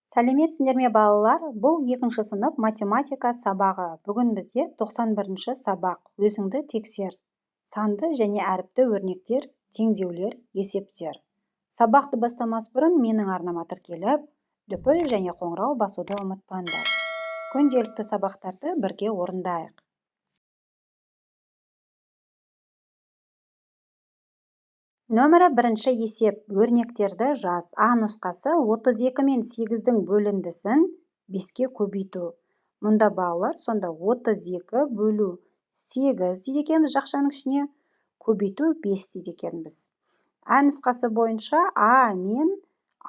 Сәлеметсіңдер ме балалар? Бұл 2 сынып математика сабағы. Бүгін бізде 91-ші сабақ. Өзіңді тексер. Санды және әріпті өрнектер, теңдеулер, есептер. Сабақты бастамас бұрын менің арнама тіркеліп, дүпіл және қоңырау басуды ұмытпаңдар. Күнделікті сабақтарды бірге орындайық. Нөмірі 1 есеп. Өрнектерді жаз. А нұсқасы 32 мен 8-дің бөліндісін 5-ке көбейту. Мұнда балалар, сонда 32 бөлу 8 дейді екенбіз жақшаның ішіне, көбейту 5 дейді екенбіз. А нұсқасы бойынша А мен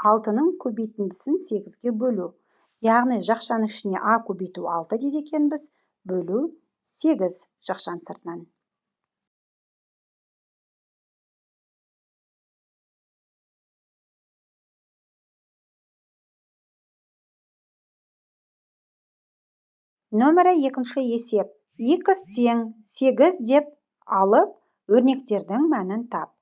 6-ның көбейтіндісін 8-ге бөлу. Яғни жақшаның ішіне А көбейту 6 дейді екенбіз, бөлу 8 жақшаның сыртынан. Нөмірі 2 есеп. X тең 8 деп алып, өрнектердің мәнін тап.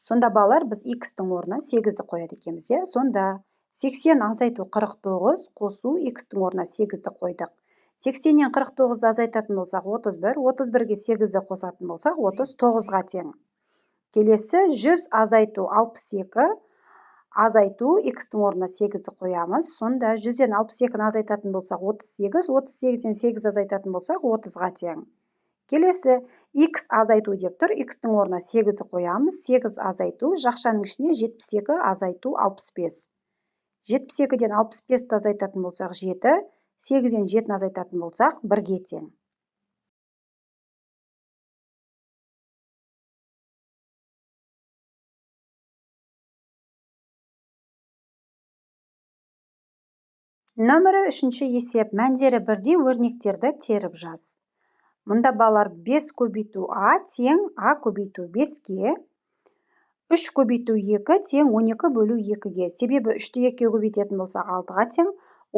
Сонда балалар, біз X-тің орнына 8-ді қояды екенбіз. Сонда 80 азайту 49, қосу X-тің орнына 8-ді қойдық. 80-нен 49-ды азайтатын болсақ 31, 31-ге 8-ді қосатын болсақ 39-ға тең. Келесі 100 азайту 62, азайту X-тің орнына 8-ді қоямыз. Сонда 100-ден 62-ні азайтатын болсақ 38, 38-ден 8 азайтатын болсақ 30-ға тең. Келесі X азайту деп тұр, X-тің орнына 8-ді қоямыз. 8 азайту, жақшаның ішіне 72 азайту 65. 72-ден 65-ті азайтатын болсақ 7, 8-ден 7-ні азайтатын болсақ 1-ге тең. Нөмірі 3 есеп. Мәндері бірдей өрнектерді теріп жаз. Мұнда балалар 5 көбейту А тең А көбейту 5-ге, 3 көбейту 2 тең 12 бөлу 2-ге. Себебі 3-ті 2-ге көбейтетін болсақ 6-ға тең,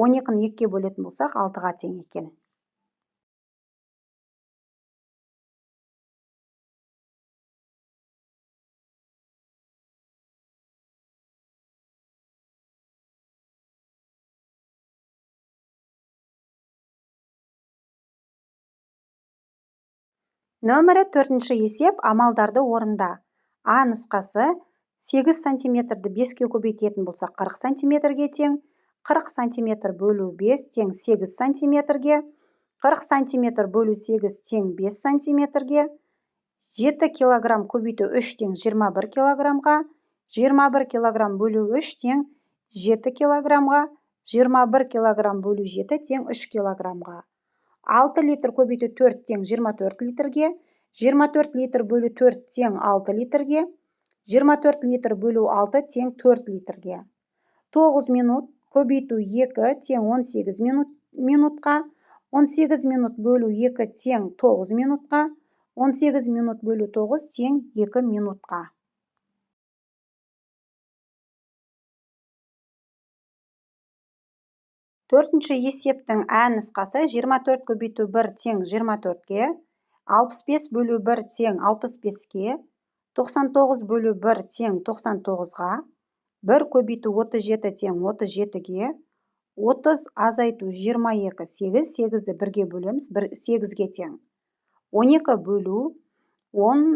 12-ні 2-ге бөлетін болсақ 6-ға тең екен. Нөмірі 4 есеп. Амалдарды орында. А нұсқасы 8 сантиметрді 5-ке көбейтетін болсақ 40 сантиметрге тең, 40 сантиметр бөлу 5 тең 8 сантиметрге, 40 сантиметр бөлу 8 тең 5 сантиметрге, 7 килограмм көбейту 3 тең 21 килограммға, 21 килограмм бөлу 3 тең 7 килограммға, 21 килограмм бөлу 7 тең 3 килограммға. 6 литр көбейту 4 тең 24 литрге, 24 литр бөлу 4 тең 6 литрге, 24 литр бөлу 6 тең 4 литрге. 9 минут көбейту 2 тең 18 минутқа, 18 минут бөлу 2 тең 9 минутқа, 18 минут бөлу 9 тең 2 минутқа. Төртінші есептің Ә нұсқасы 24 көбейту 1 тең 24-ге, 65 бөлу 1 тең 65-ге, 99 бөлу 1 тең 99-ға, 1 көбейту 37 тең 37-ге, 30 азайту 22, 8, 8-ді 1-ге бөлеміз, 8-ге тең. 12 бөлу 10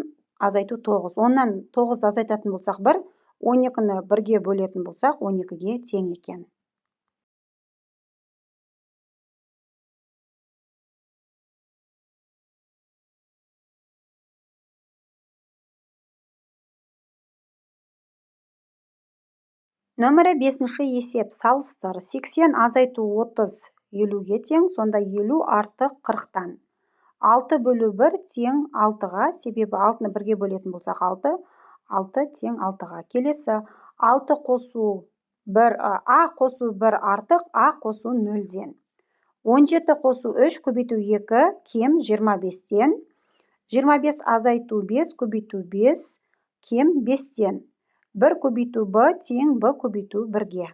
азайту 9, 10-нан 9-ды азайтатын болсақ 1, 12-ні 1-ге бөлетін болсақ 12-ге тең екен. Нөмірі 5 есеп. Салыстыр. 80 азайту 30 50-ге тең, сонда 50 артық 40-тан. 6 бөлу 1 тең 6-ға, себебі 6-ны 1-ге бөлетін болсақ 6, 6 тең 6-ға. Келесі 6 қосу 1, А қосу 1 артық А қосу 0-ден. 17 қосу 3 көбейту 2 кем 25-тен. 25 азайту 5 көбейту 5 кем 5-тен. 1 көбейту Б тең Б көбейту 1-ге.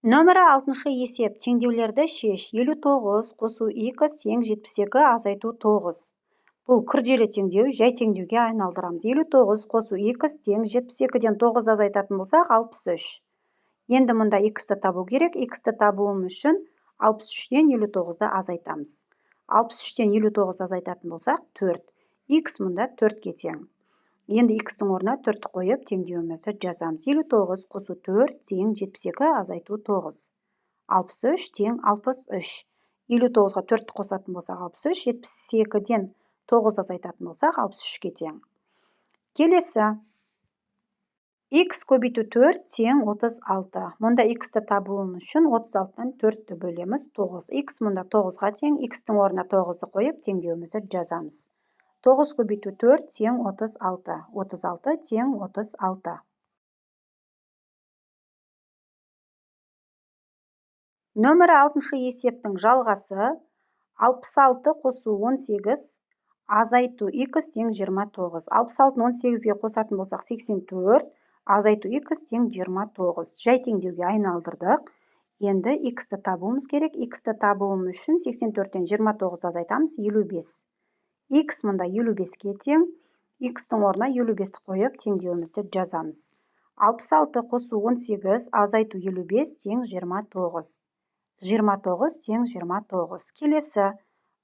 Нөмірі 6 есеп. Теңдеулерді шеш. 59 қосу x тең 72 азайту 9. Бұл күрделі теңдеу, жай теңдеуге айналдырамыз. 59 қосу x тең 72-ден 9 азайтатын болсақ 63. Енді мұнда x-ті табу керек. X-ті табуымыз үшін 63-ден 59-ды азайтамыз. 63-ден 59 азайтатын болсақ 4. X мұнда 4-ке тең. Енді x-тің орнына 4-ті қойып, теңдеуімізді жазамыз. 59 қосу 4 тең 72 азайту 9. 63 тең 63. 59-ға 4-ті қосатын болсақ 63, 72-ден 9 азайтатын болсақ 63-ке тең. Келесі. X көбейту 4 тең 36. Мұнда x-ті табуымыз үшін 36-тан 4-ті бөлеміз 9. X мұнда 9-ға тең, x-тің орнына 9-ды қойып, теңдеуімізді жазамыз. 9 көбейту 4 тең 36. 36 тең 36. Нөмірі 6 есептің жалғасы 66 қосу 18 азайту x тең 29. 66-ны 18-ге қосатын болсақ 84, азайту x тең 29. Жай теңдеуге айналдырдық. Енді x-ті табуымыз керек. X-ті табуымыз үшін 84-тен 29 азайтамыз 55. X мұнда 55-ке тең, x-тің орнына 55-ті қойып, теңдеуімізді жазамыз. 66 қосу 18 азайту 55 тең 29. 29 тең 29. Келесі.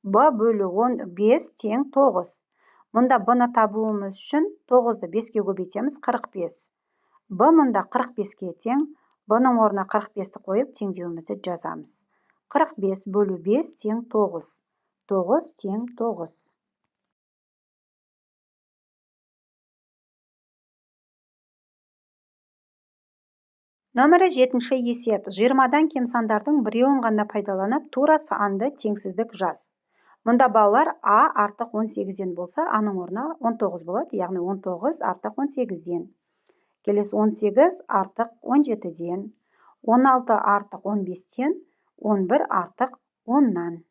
B бөлі 15 тең 9. Мұнда B-ны табуымыз үшін 9-ды 5-ке көбейтеміз 45. B мұнда 45-ке тең, B-ның орнына 45-ті қойып, теңдеуімізді жазамыз. 45 бөлі 5 тең 9. 9 тең 9. Нөмірі 7 есеп. 20-дан кем сандардың біреуін ғана пайдаланып, тура санды теңсіздік жаз. Мұнда балалар А артық 18-ден болса, А-ның орнына 19 болады, яғни 19 артық 18-ден. Келесі 18 артық 17-ден, 16 артық 15-ден, 11 артық 10-нан.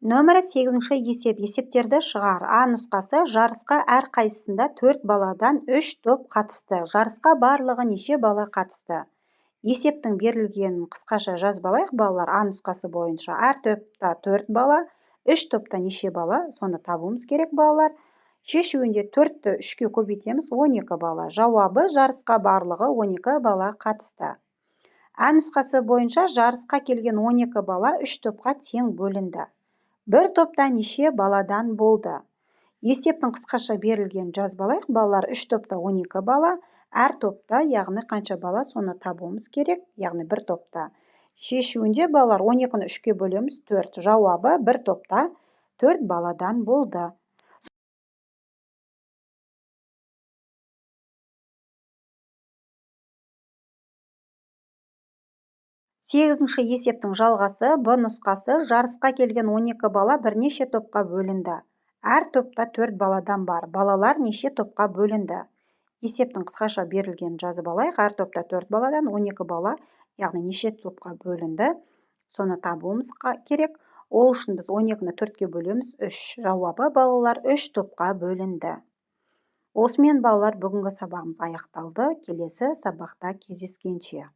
Нөмірі 8 есеп. Есептерді шығар. А нұсқасы жарысқа әрқайсысында 4 баладан 3 топ қатысты. Жарысқа барлығы неше бала қатысты? Есептің берілгенін қысқаша жазбалайық балалар. А нұсқасы бойынша әр топта 4 бала, 3 топта неше бала? Соны табуымыз керек балалар. Шешуінде 4-ті 3-ке көбейтеміз 12 бала. Жауабы жарысқа барлығы 12 бала қатысты. А нұсқасы бойынша жарысқа келген 12 бала 3 топқа тең бөлінді. Бір топта неше баладан болды? Есептің қысқаша берілген жазбалайық. Балалар 3 топта 12 бала, әр топта, яғни қанша бала, соны табуымыз керек, яғни бір топта. Шешуінде балалар 12-ні 3-ке бөлеміз 4. Жауабы бір топта 4 баладан болды. 8 есептің жалғасы. Б нұсқасы. Жарысқа келген 12 бала бірнеше топқа бөлінді. Әр топта 4 баладан бар. Балалар неше топқа бөлінді? Есептің қысқаша берілген жазып алайық. Әр топта 4 баладан 12 бала, яғни неше топқа бөлінді? Соны табуымыз керек. Ол үшін біз 12-ні 4-ке бөлеміз 3. Жауабы балалар 3 топқа бөлінді. Осымен балалар бүгінгі сабағымыз аяқталды. Келесі сабақта кездескенше.